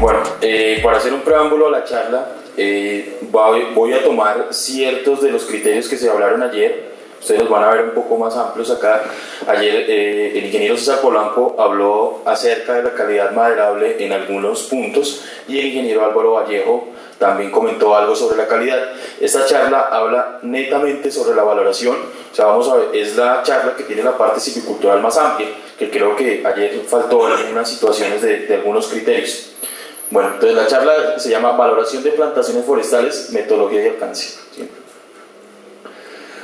Bueno, para hacer un preámbulo a la charla, voy a tomar ciertos de los criterios que se hablaron ayer. Ustedes los van a ver un poco más amplios acá. Ayer el ingeniero César Polanco habló acerca de la calidad maderable en algunos puntos y el ingeniero Álvaro Vallejo también comentó algo sobre la calidad. Esta charla habla netamente sobre la valoración, o sea, vamos a ver, es la charla que tiene la parte silvicultural más amplia, que creo que ayer faltó en algunas situaciones de algunos criterios. Bueno, entonces la charla se llama Valoración de plantaciones forestales, metodología y alcance. ¿Sí?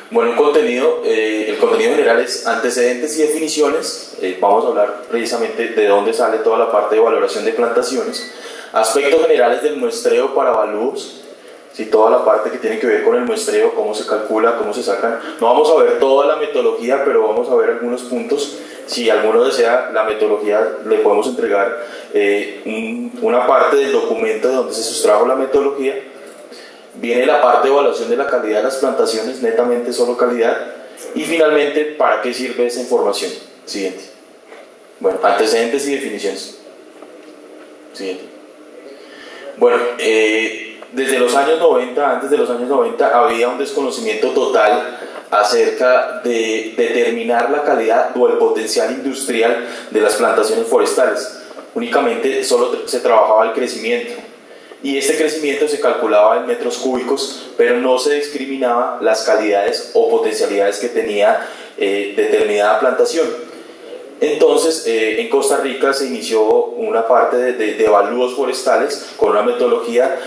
Bueno, el contenido general es antecedentes y definiciones. Vamos a hablar precisamente de dónde sale toda la parte de valoración de plantaciones. Aspectos generales del muestreo para avalúos, ¿sí? Toda la parte que tiene que ver con el muestreo, cómo se calcula, cómo se sacan. No vamos a ver toda la metodología, pero vamos a ver algunos puntos. Si alguno desea la metodología, le podemos entregar una parte del documento de donde se sustrajo la metodología. Viene la parte de evaluación de la calidad de las plantaciones, netamente solo calidad. Y finalmente, ¿para qué sirve esa información? Siguiente. Bueno, antecedentes y definiciones. Siguiente. Bueno, desde los años 90, antes de los años 90, había un desconocimiento total acerca de determinar la calidad o el potencial industrial de las plantaciones forestales. Únicamente solo se trabajaba el crecimiento. Y este crecimiento se calculaba en metros cúbicos, pero no se discriminaba las calidades o potencialidades que tenía determinada plantación. Entonces, en Costa Rica se inició una parte de evalúos forestales con una metodología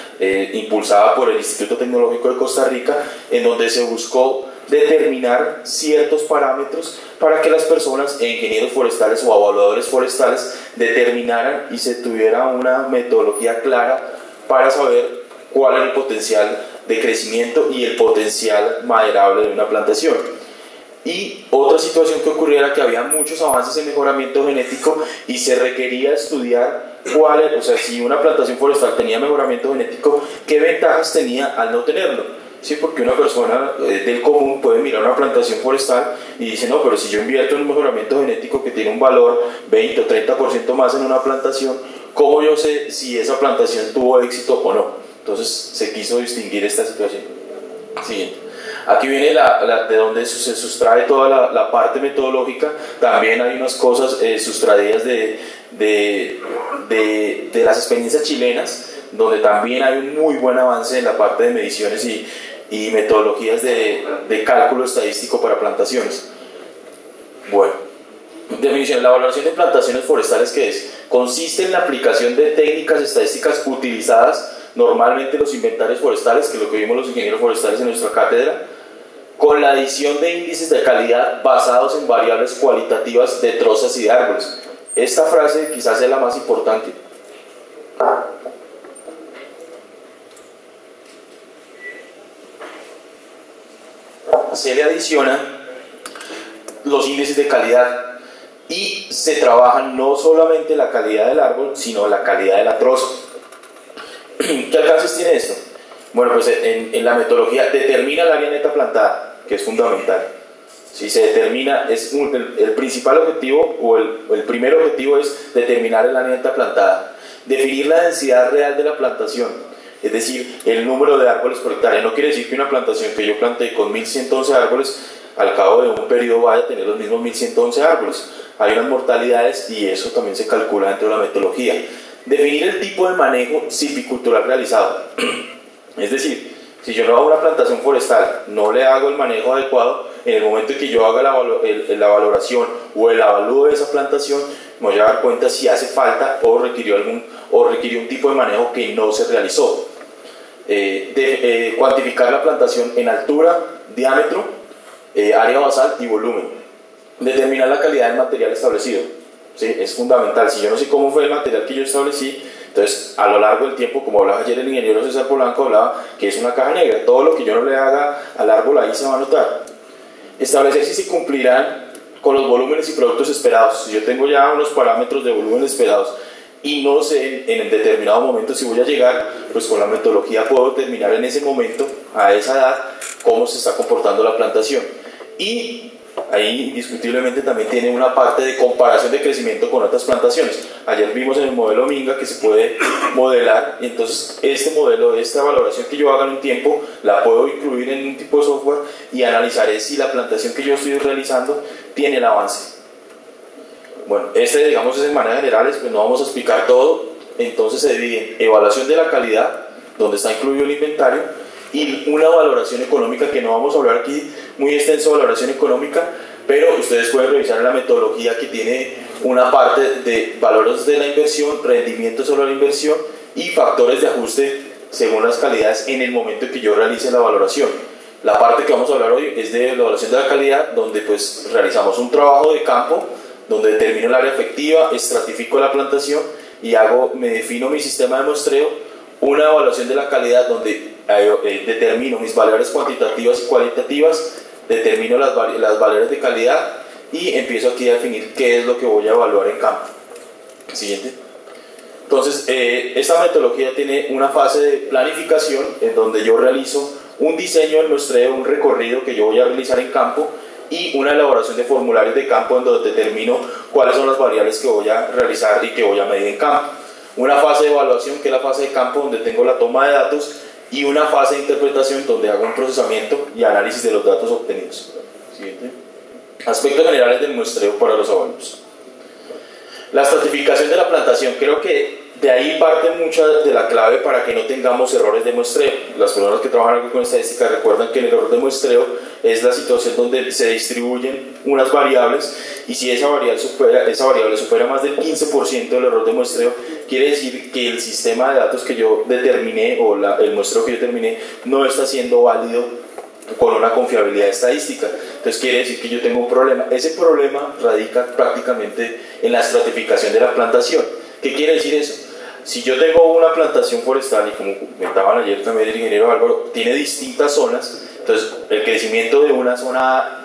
impulsada por el Instituto Tecnológico de Costa Rica, en donde se buscó determinar ciertos parámetros para que las personas, ingenieros forestales o evaluadores forestales, determinaran y se tuviera una metodología clara para saber cuál era el potencial de crecimiento y el potencial maderable de una plantación. Y otra situación que ocurrió era que había muchos avances en mejoramiento genético y se requería estudiar o sea, si una plantación forestal tenía mejoramiento genético, qué ventajas tenía al no tenerlo. Sí, porque una persona del común puede mirar una plantación forestal y dice, no, pero si yo invierto en un mejoramiento genético que tiene un valor 20 o 30% más en una plantación, ¿cómo yo sé si esa plantación tuvo éxito o no? Entonces se quiso distinguir esta situación. Siguiente. Aquí viene de donde se sustrae toda la parte metodológica. También hay unas cosas sustraídas de las experiencias chilenas, donde también hay un muy buen avance en la parte de mediciones y metodologías de cálculo estadístico para plantaciones. Bueno, definición. La valoración de plantaciones forestales, ¿qué es? Consiste en la aplicación de técnicas estadísticas utilizadas normalmente en los inventarios forestales, que es lo que vimos los ingenieros forestales en nuestra cátedra, con la adición de índices de calidad basados en variables cualitativas de trozas y de árboles. Esta frase quizás es la más importante. Se le adiciona los índices de calidad y se trabaja no solamente la calidad del árbol, sino la calidad de la troza. ¿Qué alcances tiene esto? Bueno, pues en la metodología determina el área neta plantada, que es fundamental. Si se determina, el principal objetivo o el primer objetivo es determinar el área neta plantada. Definir la densidad real de la plantación, es decir, el número de árboles por hectárea. No quiere decir que una plantación que yo planté con 1111 árboles, al cabo de un periodo vaya a tener los mismos 1111 árboles. Hay unas mortalidades y eso también se calcula dentro de la metodología. Definir el tipo de manejo silvicultural realizado. Es decir, si yo no hago una plantación forestal, no le hago el manejo adecuado, en el momento en que yo haga la valoración o el avalúo de esa plantación, me voy a dar cuenta si hace falta o requirió un tipo de manejo que no se realizó. Cuantificar la plantación en altura, diámetro, área basal y volumen. Determinar la calidad del material establecido. ¿Sí? Es fundamental. Si yo no sé cómo fue el material que yo establecí, entonces a lo largo del tiempo, como hablaba ayer el ingeniero César Polanco, hablaba que es una caja negra. Todo lo que yo no le haga al árbol ahí se va a notar. Establecer si se cumplirán con los volúmenes y productos esperados. Si yo tengo ya unos parámetros de volumen esperados y no sé en determinado momento si voy a llegar, pues con la metodología puedo determinar en ese momento, a esa edad, cómo se está comportando la plantación. Y ahí indiscutiblemente también tiene una parte de comparación de crecimiento con otras plantaciones. Ayer vimos en el modelo Minga que se puede modelar, y entonces este modelo, esta valoración que yo haga en un tiempo, la puedo incluir en un tipo de software y analizaré si la plantación que yo estoy realizando tiene el avance. Bueno, digamos es en maneras generales, pues no vamos a explicar todo. Entonces se divide en evaluación de la calidad, donde está incluido el inventario, y una valoración económica, que no vamos a hablar aquí muy extenso de valoración económica, pero ustedes pueden revisar en la metodología que tiene una parte de valores de la inversión, rendimiento sobre la inversión y factores de ajuste según las calidades en el momento en que yo realice la valoración. La parte que vamos a hablar hoy es de la evaluación de la calidad, donde pues realizamos un trabajo de campo, donde determino el área efectiva, estratifico la plantación y me defino mi sistema de muestreo, una evaluación de la calidad donde determino mis valores cuantitativas y cualitativas, determino las valores de calidad y empiezo aquí a definir qué es lo que voy a evaluar en campo. Siguiente. Entonces, esta metodología tiene una fase de planificación en donde yo realizo un diseño del muestreo, un recorrido que yo voy a realizar en campo, y una elaboración de formularios de campo en donde determino cuáles son las variables que voy a realizar y que voy a medir en campo. Una fase de evaluación, que es la fase de campo, donde tengo la toma de datos, y una fase de interpretación donde hago un procesamiento y análisis de los datos obtenidos. Siguiente. Aspectos generales del muestreo para los abonos. La estratificación de la plantación, creo que de ahí parte mucha de la clave para que no tengamos errores de muestreo. Las personas que trabajan con estadística recuerdan que el error de muestreo es la situación donde se distribuyen unas variables, y si esa variable supera más del 15% del error de muestreo, quiere decir que el sistema de datos que yo determiné o el muestreo que yo determiné no está siendo válido con una confiabilidad estadística. Entonces quiere decir que yo tengo un problema. Ese problema radica prácticamente en la estratificación de la plantación. ¿Qué quiere decir eso? Si yo tengo una plantación forestal, y como comentaban ayer también el ingeniero Álvaro, tiene distintas zonas, entonces el crecimiento de una zona A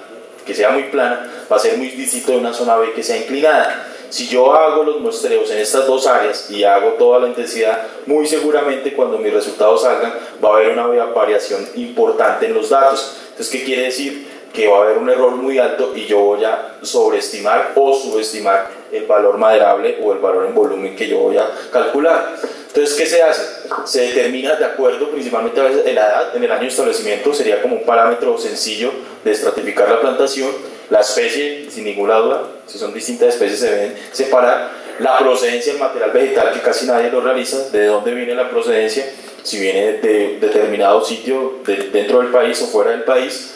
que sea muy plana va a ser muy distinto de una zona B que sea inclinada. Si yo hago los muestreos en estas dos áreas y hago toda la intensidad, muy seguramente cuando mis resultados salgan va a haber una variación importante en los datos. Entonces, ¿qué quiere decir? Que va a haber un error muy alto y yo voy a sobreestimar o subestimar el valor maderable o el valor en volumen que yo voy a calcular. Entonces, ¿qué se hace? Se determina de acuerdo principalmente a veces en la edad, en el año de establecimiento, sería como un parámetro sencillo de estratificar la plantación, la especie, sin ninguna duda, si son distintas especies se deben separar, la procedencia del material vegetal, que casi nadie lo realiza, de dónde viene la procedencia, si viene de determinado sitio dentro del país o fuera del país,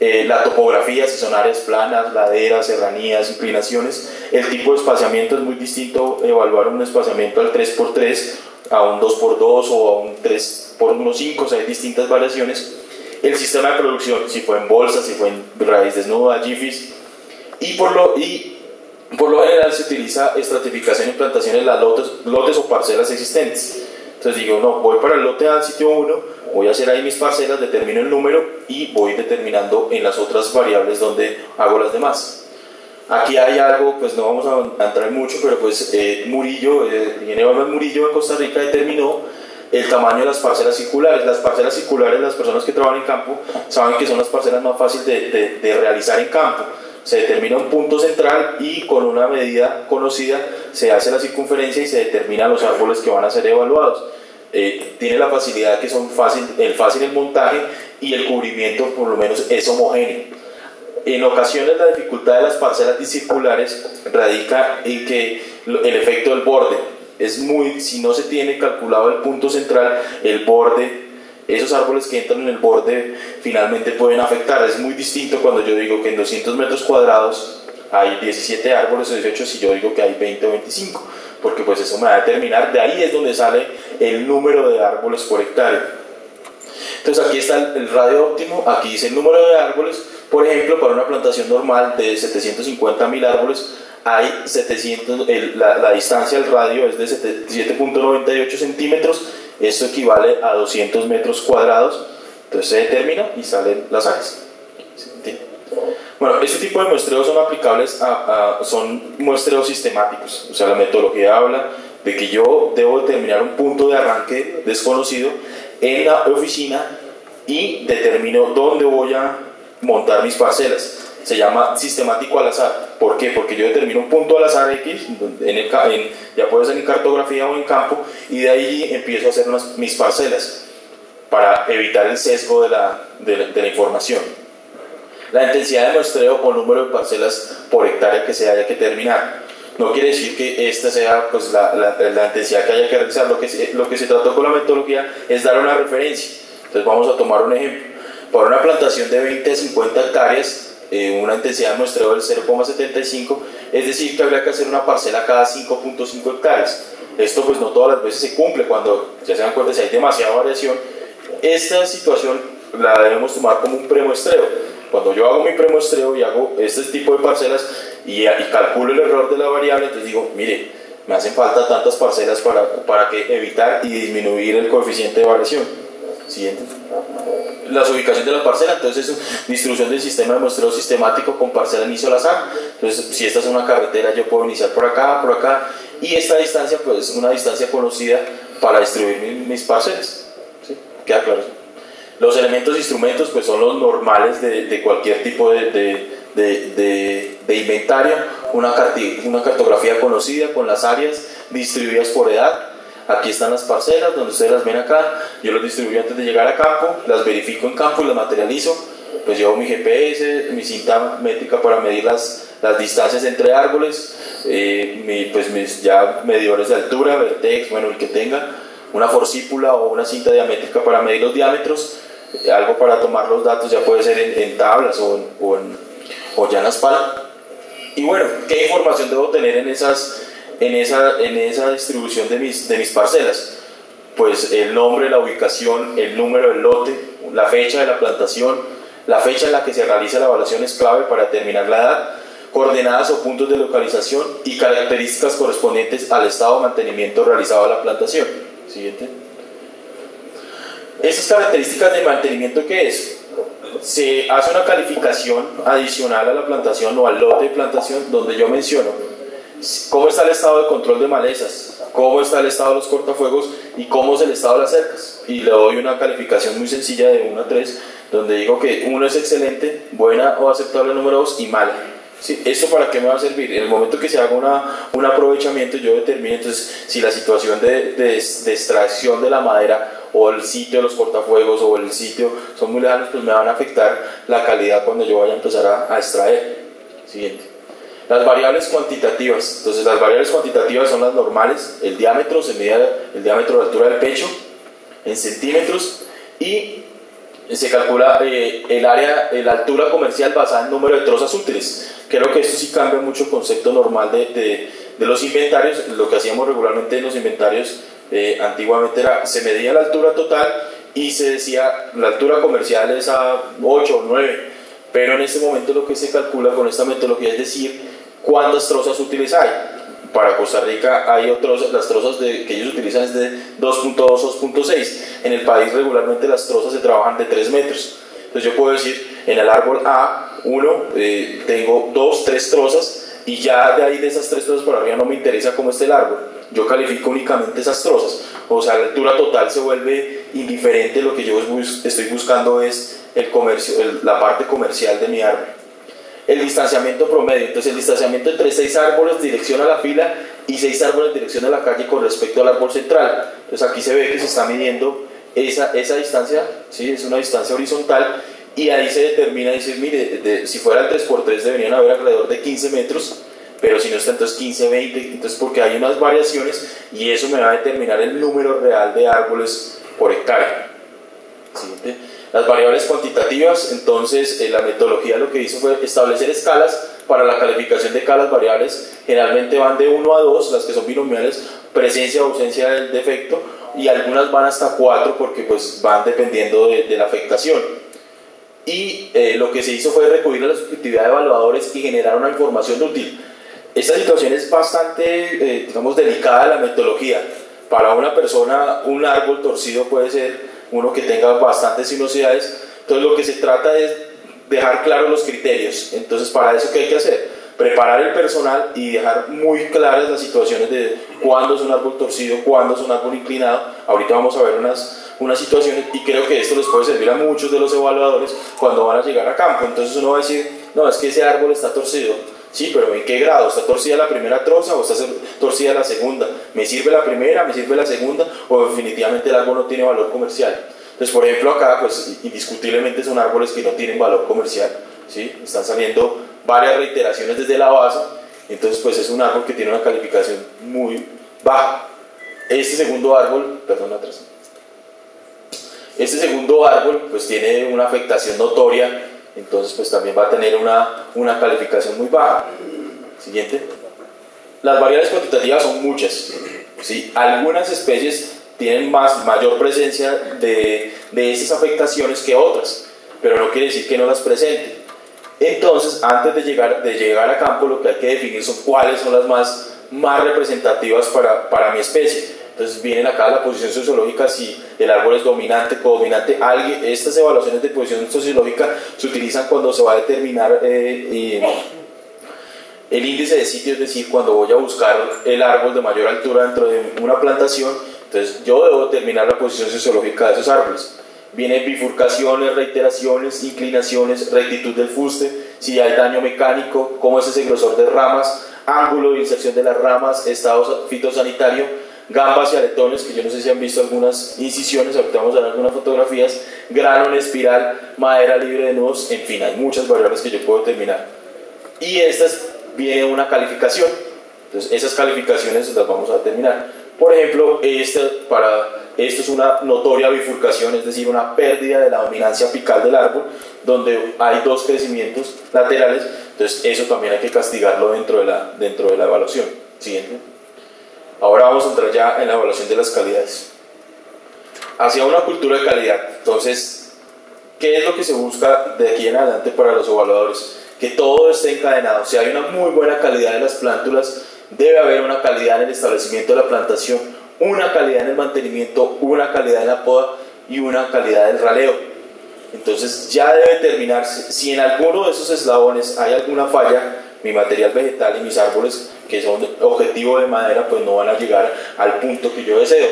la topografía, si son áreas planas, laderas, serranías, inclinaciones. El tipo de espaciamiento es muy distinto, evaluar un espaciamiento al 3x3 a un 2x2 o a un 3x1,5, o sea, hay distintas variaciones. El sistema de producción, si fue en bolsa, si fue en raíz desnuda, GIFIS, y por lo general se utiliza estratificación en plantaciones, las lotes o parcelas existentes. Entonces digo, no, voy para el lote A, sitio 1, voy a hacer ahí mis parcelas, determino el número y voy determinando en las otras variables donde hago las demás. Aquí hay algo, pues no vamos a entrar mucho, pero pues Murillo, el ingeniero Murillo en Costa Rica determinó el tamaño de las parcelas circulares. Las parcelas circulares, las personas que trabajan en campo saben que son las parcelas más fáciles de realizar en campo. Se determina un punto central y con una medida conocida se hace la circunferencia y se determinan los árboles que van a ser evaluados. Tiene la facilidad que son fácil el montaje y el cubrimiento por lo menos es homogéneo. En ocasiones la dificultad de las parcelas circulares radica en que el efecto del borde es si no se tiene calculado el punto central, el borde, esos árboles que entran en el borde finalmente pueden afectar. Es muy distinto cuando yo digo que en 200 metros cuadrados hay 17 árboles o 18 si yo digo que hay 20 o 25, porque pues eso me va a determinar, de ahí es donde sale el número de árboles por hectárea. Entonces aquí está el radio óptimo, aquí dice el número de árboles. Por ejemplo, para una plantación normal de 750.000 árboles hay 700, la distancia al radio es de 7.98 centímetros, esto equivale a 200 metros cuadrados, entonces se determina y salen las áreas. Bueno, este tipo de muestreos son aplicables son muestreos sistemáticos, o sea, la metodología habla de que yo debo determinar un punto de arranque desconocido en la oficina y determino dónde voy a montar mis parcelas. se llama sistemático al azar. ¿Por qué? Porque yo determino un punto al azar X, ya puede ser en cartografía o en campo, y de ahí empiezo a hacer mis parcelas para evitar el sesgo de la información. La intensidad de muestreo o número de parcelas por hectárea que se haya que terminar. No quiere decir que esta sea pues, la intensidad que haya que realizar. Lo que se trató con la metodología es dar una referencia. Entonces vamos a tomar un ejemplo. Para una plantación de 20 a 50 hectáreas, una intensidad de muestreo del 0,75, es decir, que habría que hacer una parcela cada 5,5 hectáreas. Esto pues no todas las veces se cumple, cuando ya se dan cuenta si hay demasiada variación. Esta situación la debemos tomar como un premuestreo. Cuando yo hago mi premuestreo y hago este tipo de parcelas y calculo el error de la variable, entonces digo, mire, me hacen falta tantas parcelas para evitar y disminuir el coeficiente de variación. Siguiente. Las ubicaciones de la parcela, entonces es distribución del sistema de muestreo sistemático con parcela inicio al azar. Entonces, si esta es una carretera, yo puedo iniciar por acá, y esta distancia, pues es una distancia conocida para distribuir mis parcelas. ¿Sí? ¿Queda claro? Los elementos de instrumentos pues son los normales de cualquier tipo de inventario, una cartografía conocida con las áreas distribuidas por edad. Aquí están las parcelas, donde ustedes las ven acá, yo las distribuyo antes de llegar a campo, las verifico en campo y las materializo, pues llevo mi GPS, mi cinta métrica para medir las distancias entre árboles, mis ya medidores de altura, Vertex, bueno, el que tenga, una forcípula o una cinta diamétrica para medir los diámetros, algo para tomar los datos, ya puede ser en tablas o ya en Aspal. Y bueno, ¿qué información debo tener en esa distribución de mis parcelas? Pues el nombre, la ubicación, el número del lote, la fecha de la plantación, la fecha en la que se realiza la evaluación es clave para determinar la edad, coordenadas o puntos de localización y características correspondientes al estado de mantenimiento realizado de la plantación. Siguiente. Estas características de mantenimiento, ¿qué es? Se hace una calificación adicional a la plantación o al lote de plantación donde yo menciono cómo está el estado de control de malezas, cómo está el estado de los cortafuegos y cómo es el estado de las cercas, y le doy una calificación muy sencilla de 1 a 3 donde digo que 1 es excelente, buena o aceptable número 2 y mala. ¿Sí? ¿Esto para qué me va a servir? En el momento que se haga un aprovechamiento, yo determino entonces si la situación de extracción de la madera o el sitio de los cortafuegos o el sitio son muy lejanos, pues me van a afectar la calidad cuando yo vaya a empezar a extraer. Siguiente. Las variables cuantitativas. Entonces las variables cuantitativas son las normales. El diámetro, se mide el diámetro de altura del pecho en centímetros y se calcula la altura comercial basada en número de trozas útiles. Creo que esto sí cambia mucho el concepto normal de los inventarios. Lo que hacíamos regularmente en los inventarios antiguamente se medía la altura total y se decía la altura comercial es a 8 o 9, pero en este momento lo que se calcula con esta metodología es decir cuántas trozas útiles hay. Para Costa Rica hay las trozas que ellos utilizan es de 2.2, 2.6. En el país regularmente las trozas se trabajan de 3 metros. Entonces yo puedo decir, en el árbol A1 tengo 2, 3 trozas y ya de ahí de esas 3 trozas para arriba no me interesa cómo esté el árbol. Yo califico únicamente esas trozas. O sea, la altura total se vuelve indiferente, lo que yo estoy buscando es la parte comercial de mi árbol. El distanciamiento promedio, entonces el distanciamiento entre 6 árboles dirección a la fila y 6 árboles dirección a la calle con respecto al árbol central. Entonces aquí se ve que se está midiendo esa distancia, ¿sí? Es una distancia horizontal y ahí se determina, dice, mire, si fuera el 3x3 deberían haber alrededor de 15 metros, pero si no está entonces 15, 20, entonces porque hay unas variaciones y eso me va a determinar el número real de árboles por hectárea. ¿Sí? Las variables cuantitativas, entonces la metodología lo que hizo fue establecer escalas para la calificación de cada variables. Generalmente van de 1 a 2, las que son binomiales, presencia o ausencia del defecto, y algunas van hasta 4 porque pues van dependiendo de la afectación. Y lo que se hizo fue recurrir a la subjetividad de evaluadores y generar una información útil. Esta situación es bastante, delicada de la metodología. Para una persona, un árbol torcido puede ser uno que tenga bastantes sinuosidades. Entonces lo que se trata es dejar claros los criterios. Entonces para eso, ¿qué hay que hacer? Preparar el personal y dejar muy claras las situaciones de cuándo es un árbol torcido, cuándo es un árbol inclinado. Ahorita vamos a ver unas situaciones, y creo que esto les puede servir a muchos de los evaluadores cuando van a llegar a campo. Entonces uno va a decir, no, es que ese árbol está torcido. Sí, pero ¿en qué grado? ¿Está torcida la primera troza o está torcida la segunda? ¿Me sirve la primera? ¿Me sirve la segunda? ¿O definitivamente el árbol no tiene valor comercial? Entonces, por ejemplo, acá, pues indiscutiblemente son árboles que no tienen valor comercial, ¿sí? Están saliendo varias reiteraciones desde la base, entonces pues es un árbol que tiene una calificación muy baja. Este segundo árbol, perdón, atrás. Este segundo árbol pues tiene una afectación notoria, entonces pues también va a tener una calificación muy baja. Siguiente. Las variables cuantitativas son muchas, ¿sí? Algunas especies tienen mayor presencia de estas afectaciones que otras, pero no quiere decir que no las presenten. Entonces, antes de llegar a campo, lo que hay que definir son cuáles son las más representativas para mi especie. Entonces vienen acá la posición sociológica, si el árbol es dominante, codominante. Estas evaluaciones de posición sociológica se utilizan cuando se va a determinar el índice de sitio, es decir, cuando voy a buscar el árbol de mayor altura dentro de una plantación. Entonces yo debo determinar la posición sociológica de esos árboles. Vienen bifurcaciones, reiteraciones, inclinaciones, rectitud del fuste, si hay daño mecánico, cómo es ese grosor de ramas, ángulo de inserción de las ramas, estado fitosanitario, gambas y aletones, que yo no sé si han visto algunas incisiones, ahorita vamos a ver algunas fotografías, grano en espiral, madera libre de nudos, en fin, hay muchas variables que yo puedo determinar. Y estas viene una calificación, entonces esas calificaciones las vamos a determinar. Por ejemplo, esto es una notoria bifurcación, es decir, una pérdida de la dominancia apical del árbol, donde hay dos crecimientos laterales, entonces eso también hay que castigarlo dentro de la evaluación. Siguiente. Ahora vamos a entrar ya en la evaluación de las calidades. Hacia una cultura de calidad, entonces, ¿qué es lo que se busca de aquí en adelante para los evaluadores? Que todo esté encadenado. Si hay una muy buena calidad de las plántulas, debe haber una calidad en el establecimiento de la plantación, una calidad en el mantenimiento, una calidad en la poda y una calidad del raleo. Entonces ya debe determinarse si en alguno de esos eslabones hay alguna falla, mi material vegetal y mis árboles que son objetivo de madera pues no van a llegar al punto que yo deseo.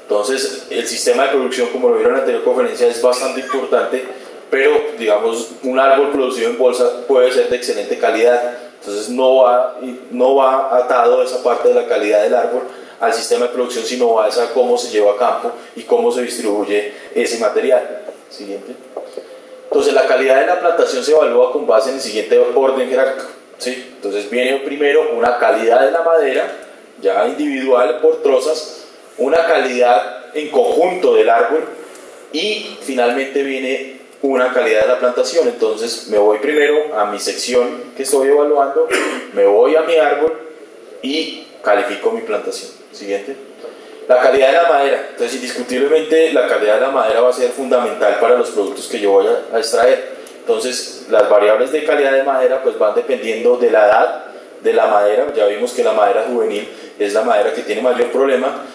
Entonces el sistema de producción, como lo vieron en la anterior conferencia, es bastante importante, pero digamos un árbol producido en bolsa puede ser de excelente calidad. Entonces no va atado esa parte de la calidad del árbol al sistema de producción, sino va a cómo se lleva a campo y cómo se distribuye ese material. Siguiente. Entonces la calidad de la plantación se evalúa con base en el siguiente orden jerárquico, ¿sí? Entonces viene primero una calidad de la madera, ya individual por trozas, una calidad en conjunto del árbol y finalmente viene una calidad de la plantación. Entonces me voy primero a mi sección que estoy evaluando, me voy a mi árbol y califico mi plantación. Siguiente. La calidad de la madera. Entonces indiscutiblemente la calidad de la madera va a ser fundamental para los productos que yo voy a extraer. Entonces las variables de calidad de madera pues van dependiendo de la edad de la madera. Ya vimos que la madera juvenil es la madera que tiene mayor problema.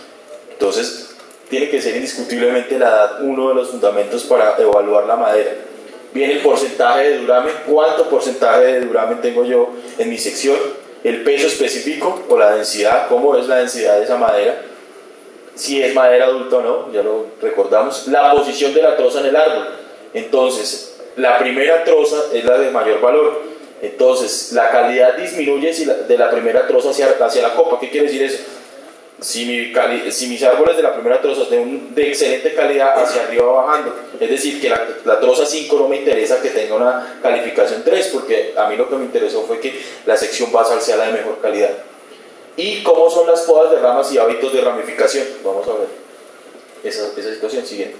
Entonces tiene que ser indiscutiblemente la edad uno de los fundamentos para evaluar la madera. Viene el porcentaje de duramen, cuánto porcentaje de duramen tengo yo en mi sección, el peso específico o la densidad, cómo es la densidad de esa madera, si es madera adulta o no, ya lo recordamos, la posición de la troza en el árbol. Entonces, la primera troza es la de mayor valor, entonces la calidad disminuye de la primera troza hacia la copa. ¿Qué quiere decir eso? Si mis árboles de la primera troza son de excelente calidad, hacia arriba va bajando. Es decir, que la troza 5 no me interesa que tenga una calificación 3, porque a mí lo que me interesó fue que la sección basal sea la de mejor calidad. ¿Y cómo son las podas de ramas y hábitos de ramificación? Vamos a ver esa situación siguiente.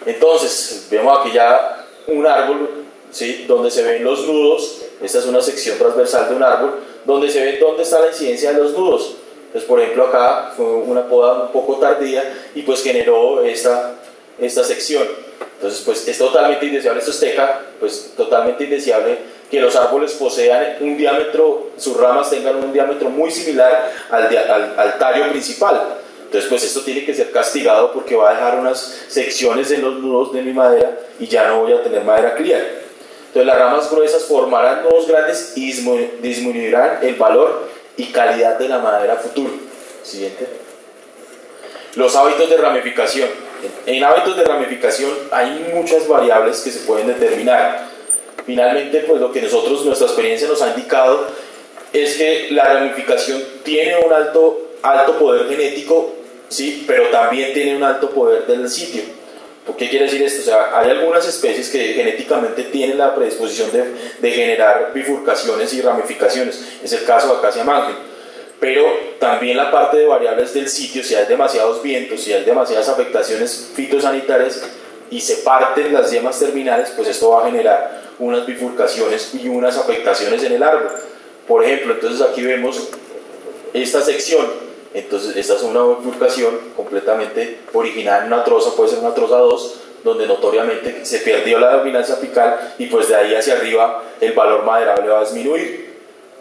Entonces, vemos aquí ya un árbol, ¿sí?, donde se ven los nudos. Esta es una sección transversal de un árbol, donde se ve dónde está la incidencia de los nudos. Entonces, por ejemplo, acá fue una poda un poco tardía y pues generó esta sección. Entonces, pues es totalmente indeseable, esto es teca, pues totalmente indeseable que los árboles posean un diámetro, sus ramas tengan un diámetro muy similar al tallo principal. Entonces, pues esto tiene que ser castigado porque va a dejar unas secciones en los nudos de mi madera y ya no voy a tener madera clear. Entonces, las ramas gruesas formarán nudos grandes y disminuirán el valor y calidad de la madera futuro. Siguiente. Los hábitos de ramificación. En hábitos de ramificación hay muchas variables que se pueden determinar. Finalmente, pues lo que nuestra experiencia nos ha indicado es que la ramificación tiene un alto poder genético, ¿sí? Pero también tiene un alto poder del sitio. ¿Qué quiere decir esto? O sea, hay algunas especies que genéticamente tienen la predisposición de generar bifurcaciones y ramificaciones. Es el caso de Acacia mangel. Pero también la parte de variables del sitio, si hay demasiados vientos, si hay demasiadas afectaciones fitosanitarias y se parten las yemas terminales, pues esto va a generar unas bifurcaciones y unas afectaciones en el árbol. Por ejemplo, entonces aquí vemos esta sección. Entonces esta es una bifurcación completamente originada en una troza, puede ser una troza 2, donde notoriamente se perdió la dominancia apical y pues de ahí hacia arriba el valor maderable va a disminuir.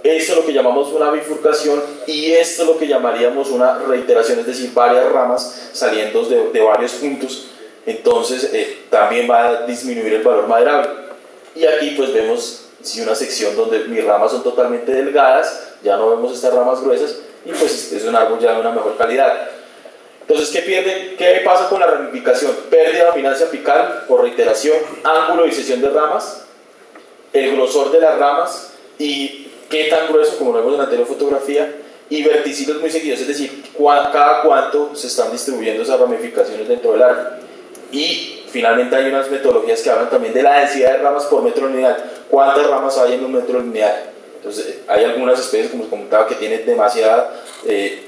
Esto es lo que llamamos una bifurcación y esto es lo que llamaríamos una reiteración, es decir, varias ramas saliendo de varios puntos. Entonces también va a disminuir el valor maderable. Y aquí pues vemos una sección donde mis ramas son totalmente delgadas, ya no vemos estas ramas gruesas y pues es un árbol ya de una mejor calidad. Entonces, ¿qué pasa con la ramificación? Pérdida de dominancia apical por reiteración, ángulo de disección de ramas, el grosor de las ramas y qué tan grueso, como lo vemos en la anterior fotografía, y verticilos muy seguidos, es decir, cada cuánto se están distribuyendo esas ramificaciones dentro del árbol. Y finalmente hay unas metodologías que hablan también de la densidad de ramas por metro lineal, cuántas ramas hay en un metro lineal. Entonces hay algunas especies, como les comentaba, que tienen demasiada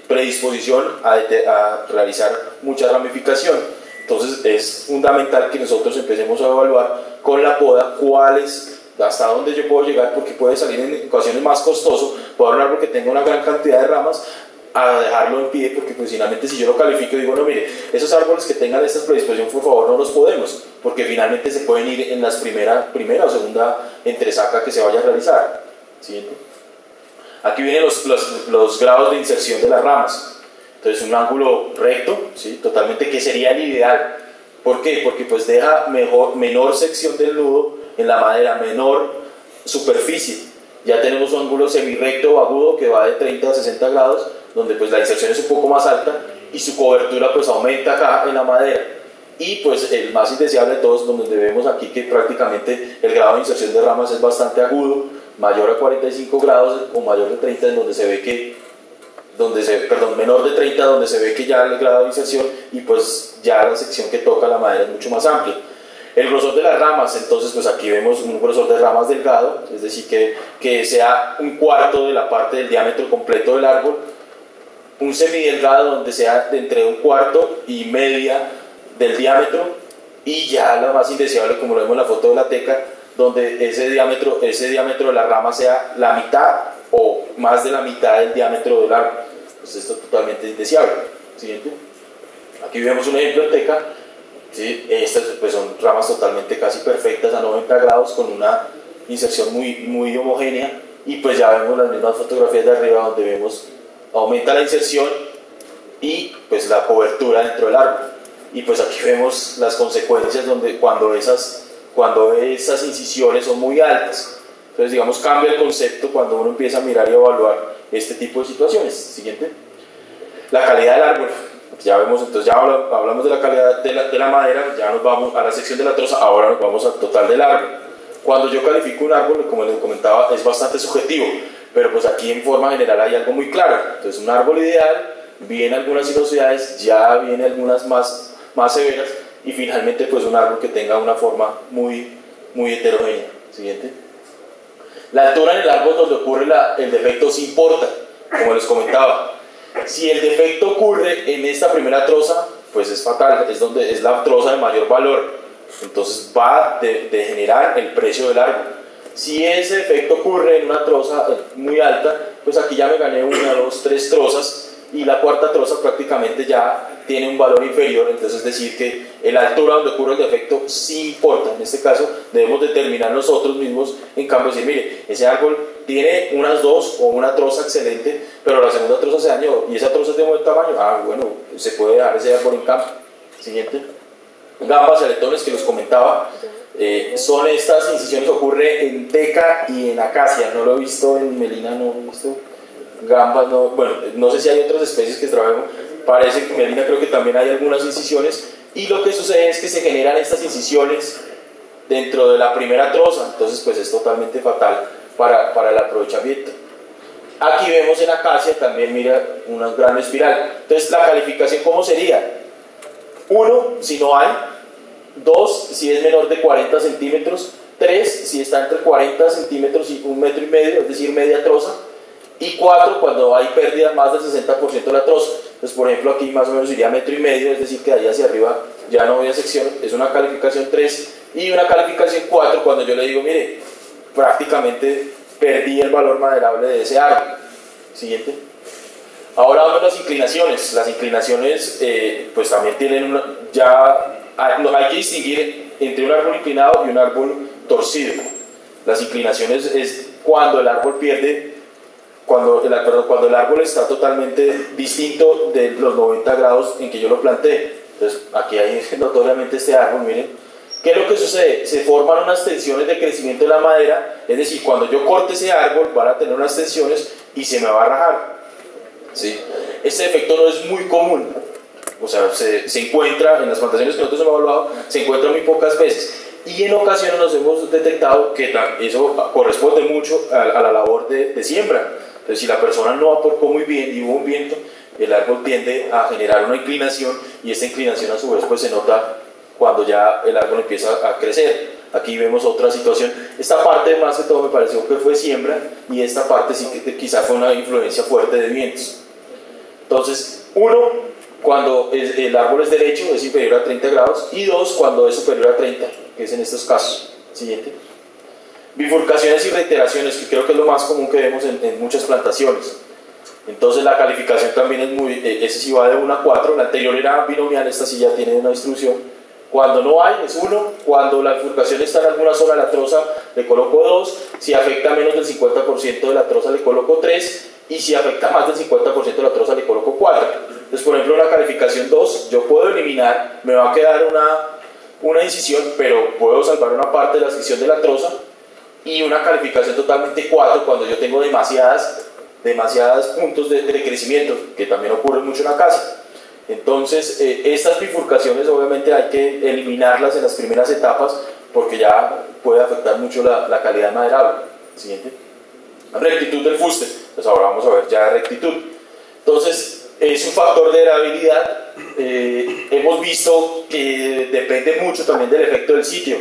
predisposición a realizar mucha ramificación. Entonces es fundamental que nosotros empecemos a evaluar con la poda hasta dónde yo puedo llegar, porque puede salir en ocasiones más costoso poder un árbol que tenga una gran cantidad de ramas a dejarlo en pie, porque pues finalmente si yo lo califico y digo, no, mire, esos árboles que tengan esta predisposición, por favor no los podemos, porque finalmente se pueden ir en las primera o segunda entresaca que se vaya a realizar. Siguiente. Aquí vienen los grados de inserción de las ramas. Entonces un ángulo recto, ¿sí? Totalmente, que sería el ideal. ¿Por qué? Porque pues deja menor sección del nudo en la madera, menor superficie. Ya tenemos un ángulo semirrecto o agudo que va de 30 a 60 grados, donde pues la inserción es un poco más alta y su cobertura pues aumenta acá en la madera. Y pues el más indeseable de todos, donde vemos aquí que prácticamente el grado de inserción de ramas es bastante agudo, mayor a 45 grados o mayor de 30, en donde se ve que menor de 30, donde se ve que ya el grado de inserción y pues ya la sección que toca la madera es mucho más amplia. El grosor de las ramas, entonces pues aquí vemos un grosor de ramas delgado, es decir que sea un cuarto de la parte del diámetro completo del árbol, un semidelgado donde sea de entre un cuarto y media del diámetro, y ya la más indeseable, como lo vemos en la foto de la teca, donde ese diámetro de la rama sea la mitad o más de la mitad del diámetro del árbol. Pues esto es totalmente indeseable. Siguiente. Aquí vemos un ejemplo de teca. ¿Sí? Estas pues son ramas totalmente casi perfectas a 90 grados con una inserción muy homogénea, y pues ya vemos las mismas fotografías de arriba donde vemos aumenta la inserción y pues la cobertura dentro del árbol. Y pues aquí vemos las consecuencias cuando esas incisiones son muy altas. Entonces digamos cambia el concepto cuando uno empieza a mirar y evaluar este tipo de situaciones. Siguiente. La calidad del árbol. Ya vemos, entonces ya hablamos de la calidad de la madera, ya nos vamos a la sección de la troza, ahora nos vamos al total del árbol. Cuando yo califico un árbol, como les comentaba, es bastante subjetivo, pero pues aquí en forma general hay algo muy claro. Entonces un árbol ideal, viene algunas sinuosidades, ya viene algunas más severas, y finalmente pues un árbol que tenga una forma muy heterogénea. Siguiente. La altura en el árbol donde ocurre el defecto sí importa, como les comentaba. Si el defecto ocurre en esta primera troza, pues es fatal, es la troza de mayor valor, entonces va de generar el precio del árbol. Si ese defecto ocurre en una troza muy alta, pues aquí ya me gané 1, 2, 3 trozas, y la cuarta troza prácticamente ya tiene un valor inferior. Entonces es decir que la altura donde ocurre el defecto sí importa. En este caso debemos determinar nosotros mismos, en cambio, decir, mire, ese árbol tiene unas 2 o una troza excelente, pero la segunda troza se dañó y esa troza es de buen tamaño, bueno, se puede dejar ese árbol en campo. Siguiente. Gambas y aletones que los comentaba, son estas incisiones que ocurren en teca y en acacia. No lo he visto en melina, no lo he visto. Gambas, no, bueno, no sé si hay otras especies que trabajan. Parece que en melina creo que también hay algunas incisiones, y lo que sucede es que se generan estas incisiones dentro de la primera troza, entonces pues es totalmente fatal para el aprovechamiento. Aquí vemos en acacia también, mira, una gran espiral. Entonces la calificación, ¿cómo sería? 1, si no hay; 2, si es menor de 40 centímetros; 3, si está entre 40 centímetros y 1,5 metros, es decir, media troza; y 4, cuando hay pérdida más del 60% de la troza. Entonces, por ejemplo, aquí más o menos iría 1,5 metros, es decir, que de ahí hacia arriba ya no había sección. Es una calificación 3, y una calificación 4 cuando yo le digo, mire, prácticamente perdí el valor maderable de ese árbol. Siguiente. Ahora vamos a las inclinaciones. Las inclinaciones pues también tienen hay que distinguir entre un árbol inclinado y un árbol torcido. Las inclinaciones es cuando el árbol pierde, cuando el árbol está totalmente distinto de los 90 grados en que yo lo planté. Entonces aquí hay notoriamente este árbol, miren. ¿Qué es lo que sucede? Se forman unas tensiones de crecimiento de la madera, es decir, cuando yo corte ese árbol van a tener unas tensiones y se me va a rajar. ¿Sí? Este efecto no es muy común, o sea, se encuentra en las plantaciones que nosotros hemos evaluado, se encuentra muy pocas veces, y en ocasiones nos hemos detectado que eso corresponde mucho a la labor de siembra. Entonces, si la persona no aportó muy bien y hubo un viento, el árbol tiende a generar una inclinación, y esta inclinación a su vez pues se nota cuando ya el árbol empieza a crecer. Aquí vemos otra situación. Esta parte más que todo me pareció que fue siembra, y esta parte sí que quizás fue una influencia fuerte de vientos. Entonces, 1, cuando el árbol es derecho, es inferior a 30 grados, y 2, cuando es superior a 30, que es en estos casos. Siguiente. Bifurcaciones y reiteraciones, que creo que es lo más común que vemos en muchas plantaciones. Entonces la calificación también es muy, ese sí va de 1 a 4, la anterior era binomial, esta sí ya tiene una distribución. Cuando no hay es 1, cuando la bifurcación está en alguna zona de la troza le coloco 2, si afecta menos del 50% de la troza le coloco 3, y si afecta más del 50% de la troza le coloco 4. Entonces, por ejemplo, la calificación 2 yo puedo eliminar, me va a quedar una incisión, pero puedo salvar una parte de la sección de la troza, y una calificación totalmente 4 cuando yo tengo demasiados puntos de crecimiento, que también ocurre mucho en la casa. Entonces, estas bifurcaciones obviamente hay que eliminarlas en las primeras etapas, porque ya puede afectar mucho la calidad maderable. Siguiente. Rectitud del fuste. Pues ahora vamos a ver ya rectitud. Entonces, es un factor de heredabilidad. Hemos visto que depende mucho también del efecto del sitio.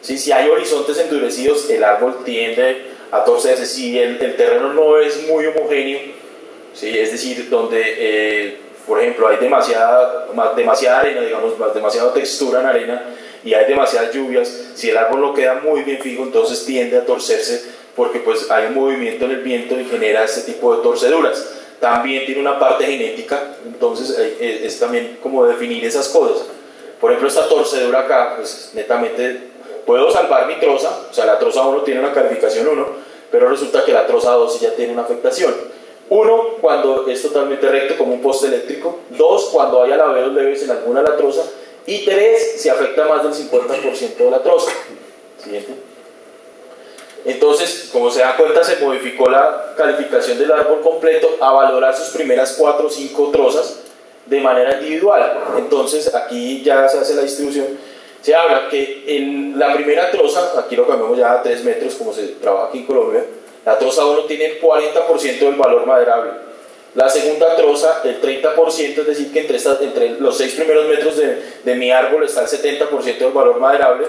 ¿Sí? Si hay horizontes endurecidos, el árbol tiende a torcerse. Si el terreno no es muy homogéneo, ¿sí? Es decir, donde por ejemplo hay demasiada arena, digamos, demasiada textura en arena, y hay demasiadas lluvias, si el árbol no queda muy bien fijo, entonces tiende a torcerse, porque pues hay un movimiento en el viento y genera este tipo de torceduras. También tiene una parte genética, entonces es también como definir esas cosas. Por ejemplo, esta torcedura acá, pues netamente puedo salvar mi troza, o sea, la troza 1 tiene una calificación 1, pero resulta que la troza 2 sí ya tiene una afectación. 1, cuando es totalmente recto como un poste eléctrico; 2, cuando hay alabeos leves en alguna de la troza; y 3, si afecta más del 50% de la troza. Siguiente. Entonces, como se da cuenta, se modificó la calificación del árbol completo a valorar sus primeras 4 o 5 trozas de manera individual. Entonces, aquí ya se hace la distribución. Se habla que en la primera troza, aquí lo cambiamos ya a 3 metros, como se trabaja aquí en Colombia, la troza 1 tiene el 40% del valor maderable. La segunda troza, el 30%, es decir, que entre los 6 primeros metros de mi árbol está el 70% del valor maderable,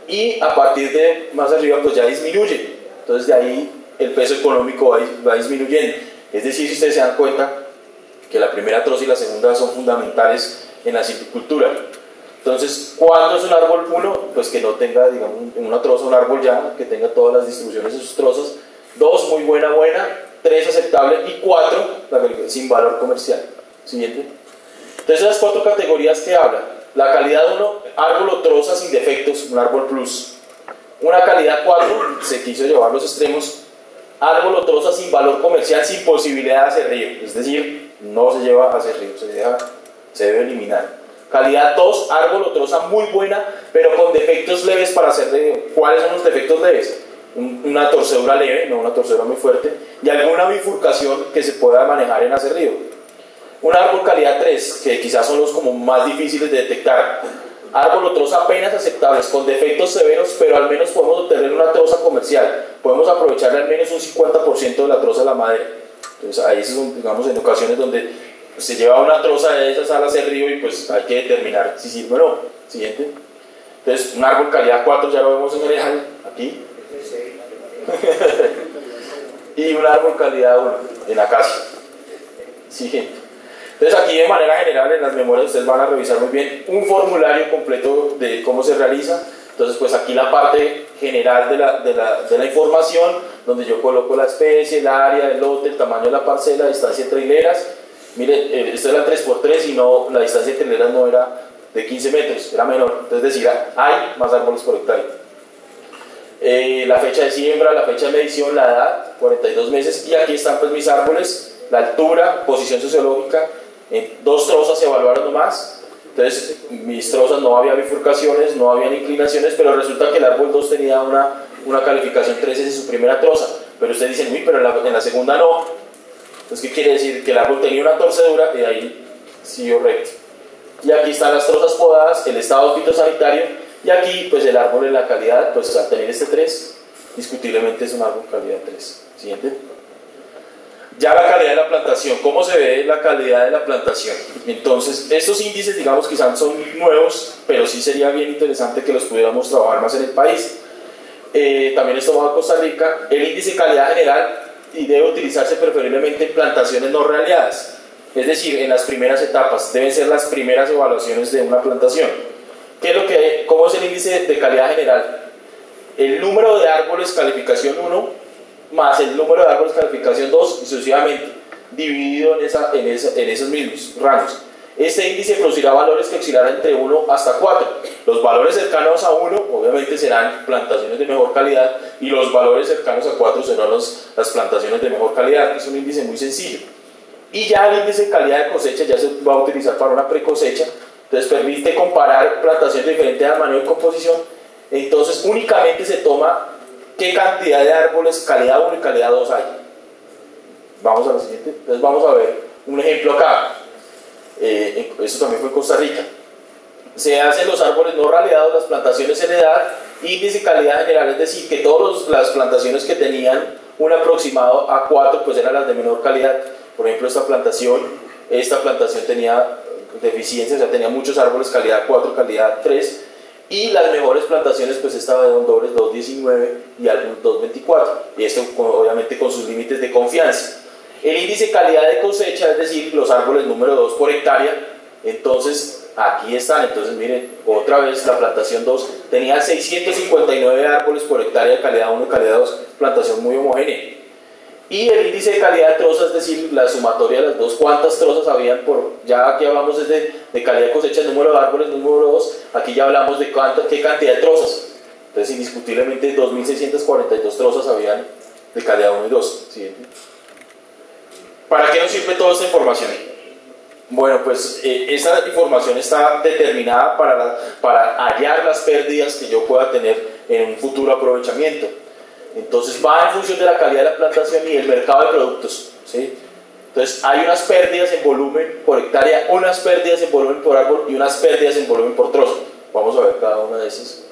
y a partir de más arriba pues ya disminuye. Entonces de ahí el peso económico va disminuyendo. Es decir, si ustedes se dan cuenta que la primera troza y la segunda son fundamentales en la silvicultura. Entonces, ¿cuándo es un árbol 1? Pues que no tenga, digamos, en una troza un árbol ya, que tenga todas las distribuciones de sus trozas. 2, muy buena, 3, aceptable, y 4, sin valor comercial. Siguiente. Entonces, esas 4 categorías que hablan: la calidad 1, árbol o troza sin defectos, un árbol plus. Una calidad 4, se quiso llevar los extremos, árbol o troza sin valor comercial, sin posibilidad de hacer río, es decir, no se lleva a hacer río, se debe eliminar. Calidad 2, árbol o troza muy buena, pero con defectos leves para hacer río. ¿Cuáles son los defectos leves? Una torcedura leve, no una torcedura muy fuerte, y alguna bifurcación que se pueda manejar en acerrío. Un árbol calidad 3, que quizás son los como más difíciles de detectar. Árbol o troza apenas aceptables, con defectos severos, pero al menos podemos obtener una troza comercial. Podemos aprovecharle al menos un 50% de la troza de la madera. Entonces ahí es, digamos, en ocasiones donde se lleva una troza de esas alas al río y pues hay que determinar si sirve o no. Siguiente. Entonces un árbol calidad 4 ya lo vemos en general, aquí. Y un árbol calidad 1 en acacia. Siguiente. Entonces aquí de manera general en las memorias ustedes van a revisar muy bien un formulario completo de cómo se realiza. Entonces pues aquí la parte general de la información, donde yo coloco la especie, el área, el lote, el tamaño de la parcela, la distancia entre hileras. Mire, esto era 3x3 y no, la distancia entre hileras no era de 15 metros, era menor. Entonces decir, hay más árboles por hectárea. La fecha de siembra, la fecha de medición, la edad, 42 meses. Y aquí están pues mis árboles, la altura, posición sociológica. En 2 trozas se evaluaron nomás. Entonces mis trozas no había bifurcaciones, no habían inclinaciones, pero resulta que el árbol 2 tenía una calificación 3 en su primera troza. Pero ustedes dicen, uy, pero en la segunda no. Entonces, ¿qué quiere decir? Que el árbol tenía una torcedura y ahí siguió recto. Y aquí están las trozas podadas, el estado fitosanitario, y aquí pues el árbol en la calidad, pues al tener este 3, discutiblemente es un árbol calidad 3. Siguiente. Ya la calidad de la plantación, ¿cómo se ve la calidad de la plantación? Entonces, estos índices, digamos, quizás son nuevos, pero sí sería bien interesante que los pudiéramos trabajar más en el país. También es tomado en Costa Rica. El índice de calidad general y debe utilizarse preferiblemente en plantaciones no raleadas, es decir, en las primeras etapas, deben ser las primeras evaluaciones de una plantación. ¿Cómo es el índice de calidad general? El número de árboles calificación 1 más el número de árboles calificación 2 y sucesivamente, dividido en esos mismos rangos. Este índice producirá valores que oscilarán entre 1 hasta 4. Los valores cercanos a 1 obviamente serán plantaciones de mejor calidad y los valores cercanos a 4 serán las plantaciones de mejor calidad. Es un índice muy sencillo. Y ya el índice de calidad de cosecha ya se va a utilizar para una precosecha. Entonces permite comparar plantaciones de diferente manejo y composición. Entonces únicamente se toma qué cantidad de árboles calidad 1 y calidad 2 hay. Vamos a la siguiente. Entonces vamos a ver un ejemplo acá. Eso también fue en Costa Rica. Se hacen los árboles no raleados, las plantaciones en edad, índice de calidad general, es decir, que todas las plantaciones que tenían un aproximado a 4 pues eran las de menor calidad. Por ejemplo, esta plantación tenía deficiencias, o sea, tenía muchos árboles calidad 4, calidad 3, y las mejores plantaciones pues estaba de Honduras 2.19 y algunos 2.24, y esto obviamente con sus límites de confianza. El índice de calidad de cosecha, es decir, los árboles número 2 por hectárea, entonces aquí están. Entonces miren, otra vez la plantación 2 tenía 659 árboles por hectárea de calidad 1 y calidad 2, plantación muy homogénea. Y el índice de calidad de trozas, es decir, la sumatoria de las dos, cuántas trozas habían ya aquí hablamos de calidad de cosecha, número de árboles, número 2, aquí ya hablamos de qué cantidad de trozas. Entonces indiscutiblemente 2.642 trozas habían de calidad 1 y 2. ¿Siguiente? ¿Para qué nos sirve toda esta información? Bueno, pues esta información está determinada para hallar las pérdidas que yo pueda tener en un futuro aprovechamiento. Entonces va en función de la calidad de la plantación y el mercado de productos, ¿sí? Entonces hay unas pérdidas en volumen por hectárea, unas pérdidas en volumen por árbol y unas pérdidas en volumen por trozo. Vamos a ver cada una de esas.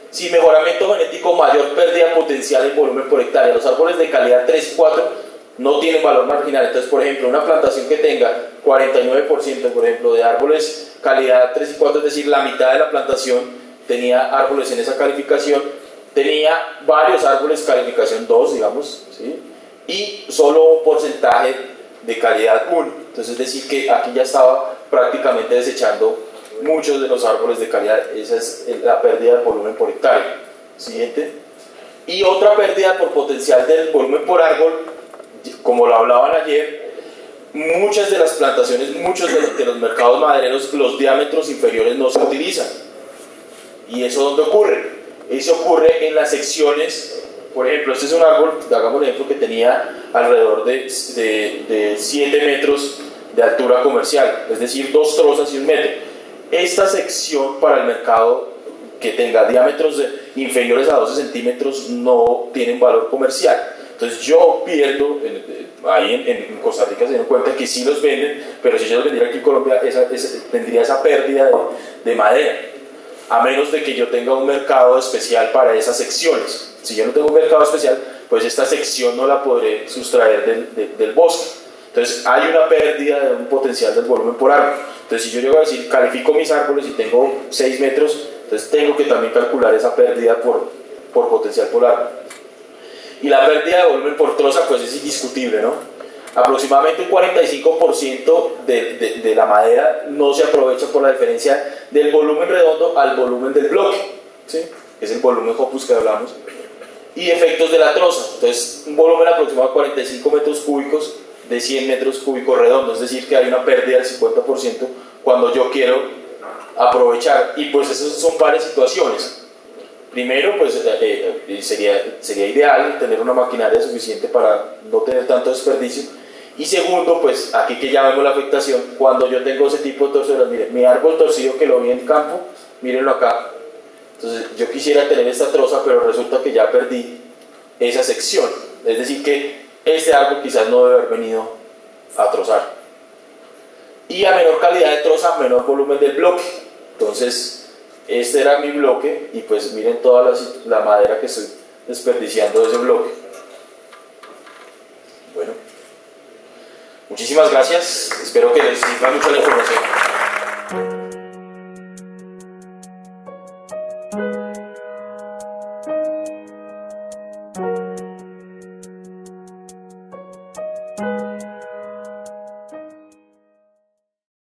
Si mejoramiento genético, mayor pérdida potencial en volumen por hectárea. Los árboles de calidad 3 y 4 no tienen valor marginal. Entonces, por ejemplo, una plantación que tenga 49%, por ejemplo, de árboles calidad 3 y 4, es decir, la mitad de la plantación tenía árboles en esa calificación, tenía varios árboles calificación 2, digamos, ¿sí? Y solo un porcentaje de calidad 1. Entonces, es decir, que aquí ya estaba prácticamente desechando muchos de los árboles de calidad. Esa es la pérdida de volumen por hectárea. Siguiente. Y otra pérdida por potencial del volumen por árbol, como lo hablaban ayer, muchas de las plantaciones, muchos de los mercados madereros, los diámetros inferiores no se utilizan. ¿Y eso dónde ocurre? Eso ocurre en las secciones. Por ejemplo, este es un árbol, hagamos el ejemplo, que tenía alrededor de 7 metros de altura comercial, es decir, 2 trozas y 1 metro. Esta sección para el mercado que tenga diámetros inferiores a 12 centímetros no tienen valor comercial. Entonces yo pierdo, ahí en Costa Rica se dieron cuenta que sí los venden, pero si yo los vendiera aquí en Colombia tendría esa pérdida de madera, a menos de que yo tenga un mercado especial para esas secciones. Si yo no tengo un mercado especial, pues esta sección no la podré sustraer del bosque. Entonces hay una pérdida de un potencial del volumen por árbol. Entonces si yo llego a decir, califico mis árboles y tengo 6 metros, entonces tengo que también calcular esa pérdida por potencial por árbol. Y la pérdida de volumen por troza pues es indiscutible, ¿no? Aproximadamente un 45% de la madera no se aprovecha por la diferencia del volumen redondo al volumen del bloque, ¿sí? Es el volumen Hoppus que hablamos. Y efectos de la troza, entonces un volumen aproximado de 45 metros cúbicos de 100 metros cúbicos redondos, es decir que hay una pérdida del 50% cuando yo quiero aprovechar, y pues esas son varias situaciones. Primero, pues sería ideal tener una maquinaria suficiente para no tener tanto desperdicio. Y segundo, pues aquí que ya vemos la afectación, cuando yo tengo ese tipo de torceduras, miren, mi árbol torcido que lo vi en campo, mírenlo acá. Entonces yo quisiera tener esta troza, pero resulta que ya perdí esa sección. Es decir que este árbol quizás no debe haber venido a trozar. Y a menor calidad de troza, menor volumen del bloque. Entonces este era mi bloque y pues miren toda la madera que estoy desperdiciando de ese bloque. Bueno, muchísimas gracias, espero que les sirva mucho la información.